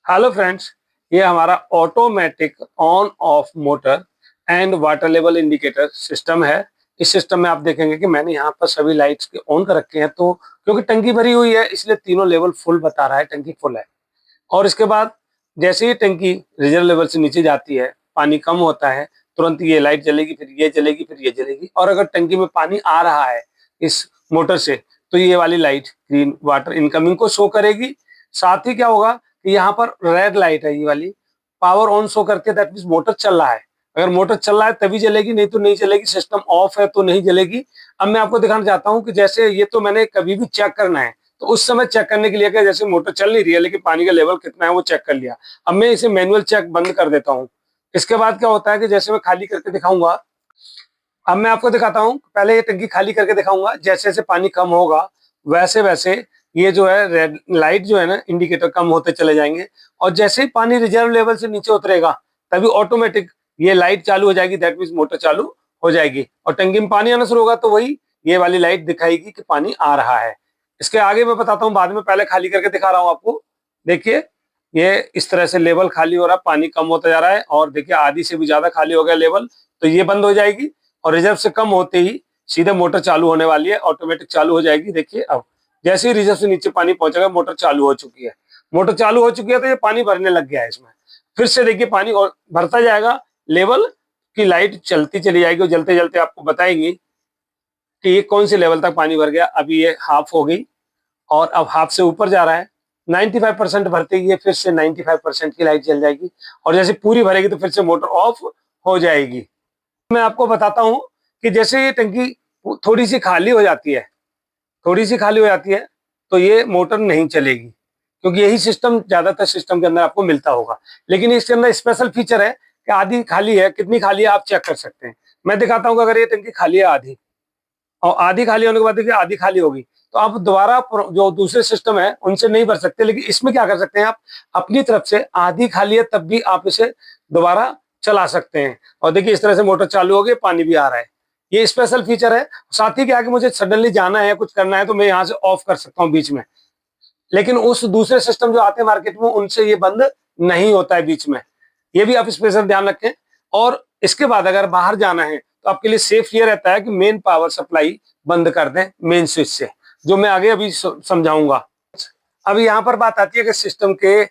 Hello friends, ये हमारा automatic on off motor and water level indicator system है। इस सिस्टम में आप देखेंगे कि मैंने यहाँ पर सभी लाइट्स के ऑन कर रखे हैं, तो क्योंकि टंकी भरी हुई है इसलिए तीनों लेवल फुल बता रहा है, टंकी फुल है। और इसके बाद जैसे ही टंकी रिजर्व लेवल से नीचे जाती है, पानी कम होता है, तुरंत ये लाइट जलेगी, फिर ये जलेगी, फिर ये जलेगी। और अगर टंकी में पानी आ रहा है इस मोटर से, तो ये वाली लाइट ग्रीन वाटर इनकमिंग को शो करेगी। साथ ही क्या होगा कि यहाँ पर रेड लाइट है, ये वाली पावर ऑन शो करती है, दैट मीन्स मोटर चल रहा है। अगर मोटर चल रहा है तभी जलेगी, नहीं तो नहीं जलेगी। सिस्टम ऑफ है तो नहीं जलेगी। अब मैं आपको दिखाना चाहता हूँ कि जैसे ये तो मैंने कभी भी चेक करना है, तो उस समय चेक करने के लिए क्या, जैसे मोटर चल नहीं रही है लेकिन पानी का लेवल कितना है वो चेक कर लिया। अब मैं इसे मैनुअल चेक बंद कर देता हूँ। इसके बाद क्या होता है कि जैसे मैं खाली करके दिखाऊंगा, अब मैं आपको दिखाता हूँ। पहले ये टंकी खाली करके दिखाऊंगा, जैसे जैसे पानी कम होगा वैसे वैसे ये जो है रेड लाइट जो है ना इंडिकेटर कम होते चले जाएंगे। और जैसे ही पानी रिजर्व लेवल से नीचे उतरेगा तभी ऑटोमेटिक ये लाइट चालू हो जाएगी, दैट मीन्स मोटर चालू हो जाएगी। और टंकी में पानी आना शुरू होगा तो वही ये वाली लाइट दिखाएगी कि पानी आ रहा है। इसके आगे मैं बताता हूँ बाद में, पहले खाली करके दिखा रहा हूँ आपको। देखिए, ये इस तरह से लेवल खाली हो रहा है, पानी कम होता जा रहा है। और देखिए आधी से भी ज्यादा खाली हो गया लेवल, तो ये बंद हो जाएगी। और रिजर्व से कम होते ही सीधे मोटर चालू होने वाली है, ऑटोमेटिक चालू हो जाएगी। देखिए अब जैसे ही रिजर्व से नीचे पानी पहुंचेगा, मोटर चालू हो चुकी है। मोटर चालू हो चुकी है तो ये पानी भरने लग गया है इसमें। फिर से देखिए पानी और भरता जाएगा, लेवल की लाइट चलती चली जाएगी और जलते जलते आपको बताएंगी कि ये कौन से लेवल तक पानी भर गया। अभी ये हाफ हो गई और अब हाफ से ऊपर जा रहा है। 95% भरते ही ये फिर से 95% की लाइट जल जाएगी। और जैसे पूरी भरेगी तो फिर से मोटर ऑफ हो जाएगी। मैं आपको बताता हूँ कि जैसे ये टंकी थोड़ी सी खाली हो जाती है, थोड़ी सी खाली हो जाती है, तो ये मोटर नहीं चलेगी, क्योंकि यही सिस्टम ज्यादातर सिस्टम के अंदर आपको मिलता होगा। लेकिन इसके अंदर स्पेशल फीचर है कि आधी खाली है, कितनी खाली है आप चेक कर सकते हैं। मैं दिखाता हूँ कि अगर ये टंकी खाली है आधी, और आधी खाली होने के बाद देखिए आधी खाली होगी, तो आप दोबारा जो दूसरे सिस्टम है उनसे नहीं भर सकते। लेकिन इसमें क्या कर सकते हैं, आप अपनी तरफ से आधी खाली है तब भी आप इसे दोबारा चला सकते हैं। और देखिए इस तरह से मोटर चालू हो गई, पानी भी आ रहा है। ये स्पेशल फीचर है। साथ ही क्या कि मुझे सडनली जाना है, कुछ करना है, तो मैं यहाँ से ऑफ कर सकता हूँ बीच में। लेकिन उस दूसरे सिस्टम जो आते हैं मार्केट में, उनसे ये बंद नहीं होता है बीच में। ये भी आप स्पेशल ध्यान रखें। और इसके बाद अगर बाहर जाना है तो आपके लिए सेफ ये रहता है कि मेन पावर सप्लाई बंद कर दें मेन स्विच से, जो मैं आगे अभी समझाऊंगा। अब यहाँ पर बात आती है कि सिस्टम के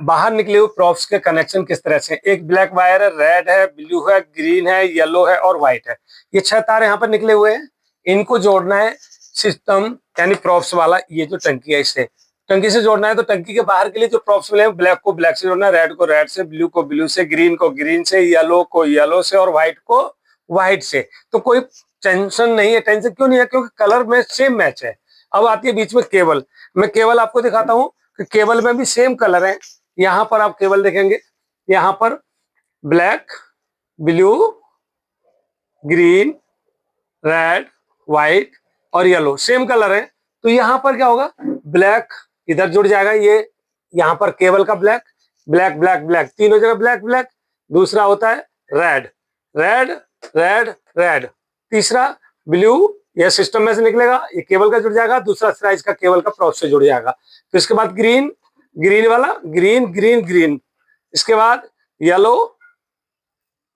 बाहर निकले हुए प्रॉप्स के कनेक्शन किस तरह से। एक ब्लैक वायर है, रेड है, ब्लू है, ग्रीन है, येलो है और व्हाइट है। ये 6 तार यहाँ पर निकले हुए हैं। इनको जोड़ना है सिस्टम यानी प्रॉप्स वाला, ये जो टंकी है इससे टंकी से जोड़ना है। तो टंकी के बाहर के लिए जो प्रॉप्स मिले हैं, ब्लैक को ब्लैक से जोड़ना है, रेड को रेड से, ब्लू को ब्लू से, ग्रीन को ग्रीन से, येलो को येलो से और व्हाइट को व्हाइट से। तो कोई टेंशन नहीं है। टेंशन क्यों नहीं है? क्योंकि कलर में सेम मैच है। अब आती है बीच में केबल। मैं केबल आपको दिखाता हूँ कि केबल में भी सेम कलर है। यहाँ पर आप केबल देखेंगे, यहाँ पर black, blue, green, red, white और येलो सेम कलर है। तो यहाँ पर क्या होगा, ब्लैक इधर जुड़ जाएगा। ये यहाँ पर केबल का ब्लैक, ब्लैक ब्लैक ब्लैक, तीनों जगह ब्लैक ब्लैक। दूसरा होता है रेड, रेड रेड रेड। तीसरा ब्लू, यह सिस्टम में से निकलेगा, ये केबल का जुड़ जाएगा। दूसरा सिरा इसका केबल का प्रॉप से जुड़ जाएगा। तो इसके बाद ग्रीन, ग्रीन वाला ग्रीन ग्रीन ग्रीन। इसके बाद येलो,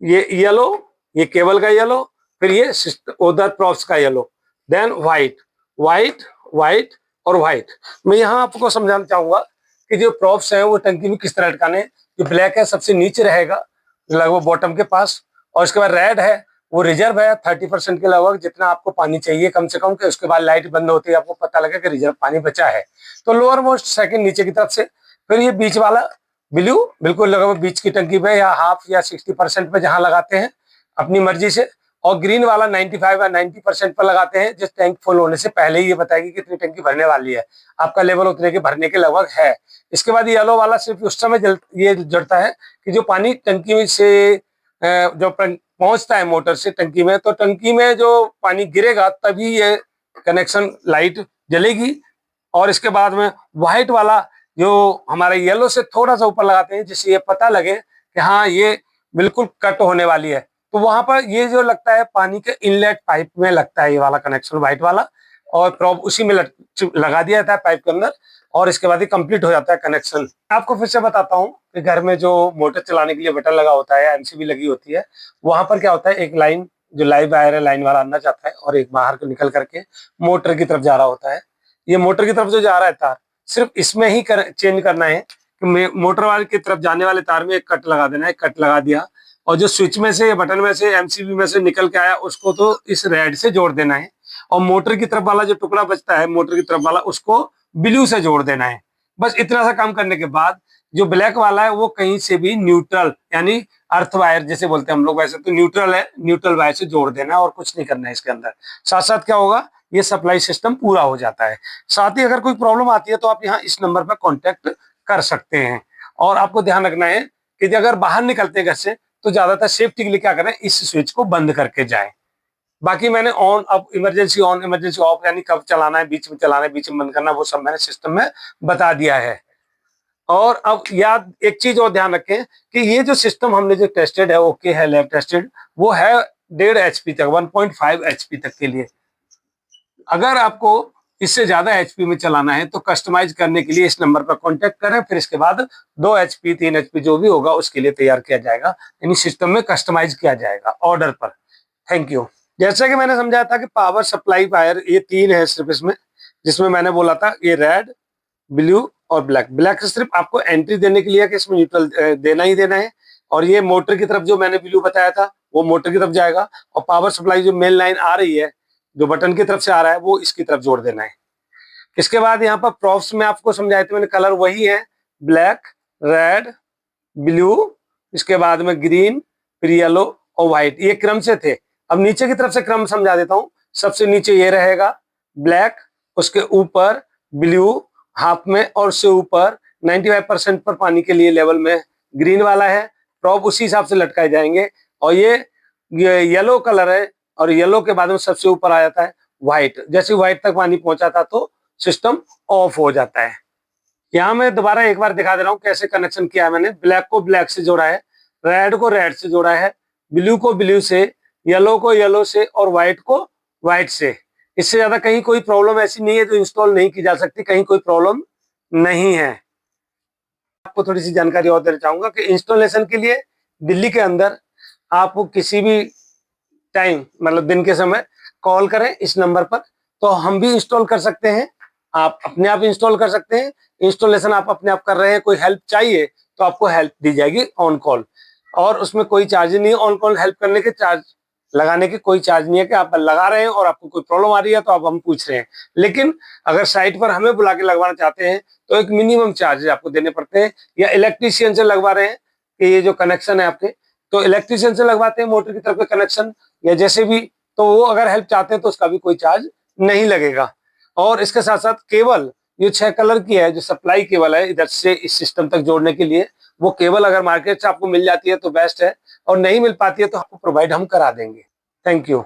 ये येलो, ये केबल का येलो, फिर ये उधर प्रॉप्स का yellow, then white, white white और व्हाइट। मैं यहाँ आपको समझाना चाहूंगा कि जो प्रॉप्स हैं वो टंकी में किस तरह अटकाने। जो ब्लैक है सबसे नीचे रहेगा, लगभग बॉटम के पास। और इसके बाद रेड है, वो रिजर्व है 30% के लगभग, जितना आपको पानी चाहिए कम से कम, कि उसके बाद लाइट बंद होती है आपको पता लगे कि रिजर्व पानी बचा है। तो लोअर मोस्ट सेकंड नीचे की तरफ से। फिर ये बीच वाला ब्लू, बिल्कुल लगभग बीच की टंकी पे या हाफ या 60% पे जहां लगाते हैं अपनी मर्जी से। और ग्रीन वाला 95 या 90% पर लगाते हैं, जिस टैंक फुल होने से पहले ही ये बताएगी कितनी टंकी भरने वाली है, आपका लेवल उतने के भरने के लगभग है। इसके बाद येलो वाला सिर्फ उस समय ये जड़ता है कि जो पानी टंकी से जो पहुंचता है मोटर से टंकी में, तो टंकी में जो पानी गिरेगा तभी ये कनेक्शन लाइट जलेगी। और इसके बाद में व्हाइट वाला जो हमारे येलो से थोड़ा सा ऊपर लगाते हैं, जिससे ये पता लगे कि हाँ ये बिल्कुल कट होने वाली है। तो वहां पर ये जो लगता है पानी के इनलेट पाइप में लगता है ये वाला कनेक्शन व्हाइट वाला। और प्रॉब उसी में लगा दिया जाता है पाइप के अंदर, और इसके बाद ही कंप्लीट हो जाता है कनेक्शन। आपको फिर से बताता हूँ कि घर में जो मोटर चलाने के लिए बटन लगा होता है, एमसीबी लगी होती है, वहां पर क्या होता है, एक लाइन जो लाइव वायर है, लाइन वाला अंदर जाता है और एक बाहर को निकल करके मोटर की तरफ जा रहा होता है। ये मोटर की तरफ जो जा रहा है तार, सिर्फ इसमें ही चेंज करना है कि मोटर वाले की तरफ जाने वाले तार में एक कट लगा देना है, कट लगा दिया, और जो स्विच में से, बटन में से, एमसीबी में से निकल के आया उसको तो इस रेड से जोड़ देना है, और मोटर की तरफ वाला जो टुकड़ा बचता है, मोटर की तरफ वाला, उसको ब्लू से जोड़ देना है। बस इतना सा काम करने के बाद जो ब्लैक वाला है वो कहीं से भी न्यूट्रल, यानी अर्थ वायर जैसे बोलते हैं हम लोग, वैसे तो न्यूट्रल है, न्यूट्रल वायर से जोड़ देना है और कुछ नहीं करना है इसके अंदर। साथ साथ क्या होगा, ये सप्लाई सिस्टम पूरा हो जाता है। साथ ही अगर कोई प्रॉब्लम आती है तो आप यहाँ इस नंबर पर कॉन्टेक्ट कर सकते हैं। और आपको ध्यान रखना है कि अगर बाहर निकलते हैं घर से तो ज्यादातर सेफ्टी के लिए क्या करें, इस स्विच को बंद करके जाएं। बाकी मैंने ऑन, अब इमरजेंसी ऑन, इमरजेंसी ऑफ, यानी कब चलाना है, बीच में चलाना है, बीच में बंद करना, वो सब मैंने सिस्टम में बता दिया है। और अब याद एक चीज और ध्यान रखें कि ये जो सिस्टम हमने जो टेस्टेड है, ओके है, लैब टेस्टेड, वो है 1.5 HP तक, 1.5 HP तक के लिए। अगर आपको इससे ज्यादा एचपी में चलाना है तो कस्टमाइज करने के लिए इस नंबर पर कांटेक्ट करें, फिर इसके बाद 2 HP 3 HP जो भी होगा उसके लिए तैयार किया जाएगा, यानी सिस्टम में कस्टमाइज किया जाएगा ऑर्डर पर। Thank you. जैसा कि मैंने समझाया था कि पावर सप्लाई वायर ये 3 है सिर्फ इसमें, जिसमें मैंने बोला था ये रेड, ब्लू और ब्लैक। ब्लैक सिर्फ आपको एंट्री देने के लिए है कि इसमें न्यूट्रल देना ही देना है, और ये मोटर की तरफ जो मैंने ब्लू बताया था वो मोटर की तरफ जाएगा, और पावर सप्लाई जो मेन लाइन आ रही है जो बटन की तरफ से आ रहा है वो इसकी तरफ जोड़ देना है। इसके बाद यहाँ पर प्रॉप्स में आपको समझाए थे मैंने, कलर वही है, ब्लैक, रेड, ब्लू, इसके बाद में ग्रीन, फिर येलो और व्हाइट, ये क्रम से थे। अब नीचे की तरफ से क्रम समझा देता हूँ। सबसे नीचे ये रहेगा ब्लैक, उसके ऊपर ब्लू हाफ में, और उससे ऊपर 95% पर पानी के लिए लेवल में ग्रीन वाला है। प्रॉप उसी हिसाब से लटकाए जाएंगे। और ये येलो कलर है, और येलो के बाद में सबसे ऊपर आ जाता है व्हाइट। जैसे व्हाइट तक पानी पहुंचा था तो सिस्टम ऑफ हो जाता है। यहाँ मैं दोबारा एक बार दिखा दे रहा हूँ कैसे कनेक्शन किया है मैंने। ब्लैक को ब्लैक से जोड़ा है, रेड को रेड से जोड़ा है, ब्लू को ब्लू से, येलो को येलो से, और व्हाइट को व्हाइट से। इससे ज्यादा कहीं कोई प्रॉब्लम ऐसी नहीं है जो इंस्टॉल नहीं की जा सकती, कहीं कोई प्रॉब्लम नहीं है। आपको थोड़ी सी जानकारी और देना चाहूंगा कि इंस्टॉलेशन के लिए दिल्ली के अंदर आप किसी भी टाइम, मतलब दिन के समय कॉल करें इस नंबर पर, तो हम भी इंस्टॉल कर सकते हैं। आप अपने आप इंस्टॉल कर सकते हैं। इंस्टॉलेशन आप अपने आप कर रहे हैं, कोई हेल्प चाहिए तो आपको हेल्प दी जाएगी ऑन कॉल, और उसमें कोई चार्ज नहीं है। ऑन कॉल हेल्प करने के चार्ज लगाने की कोई चार्ज नहीं है कि आप लगा रहे हैं और आपको कोई प्रॉब्लम आ रही है तो आप हम पूछ रहे हैं। लेकिन अगर साइट पर हमें बुला के लगवाना चाहते हैं तो एक मिनिमम चार्ज आपको देने पड़ते हैं। या इलेक्ट्रीशियन से लगवा रहे हैं कि ये जो कनेक्शन है आपके, तो इलेक्ट्रीशियन से लगवाते हैं मोटर की तरफ का कनेक्शन या जैसे भी, तो वो अगर हेल्प चाहते हैं तो उसका भी कोई चार्ज नहीं लगेगा। और इसके साथ साथ केबल, ये 6 कलर की है जो सप्लाई केबल है इधर से इस सिस्टम तक जोड़ने के लिए, वो केबल अगर मार्केट से आपको मिल जाती है तो बेस्ट है, और नहीं मिल पाती है तो आपको प्रोवाइड हम करा देंगे। Thank you.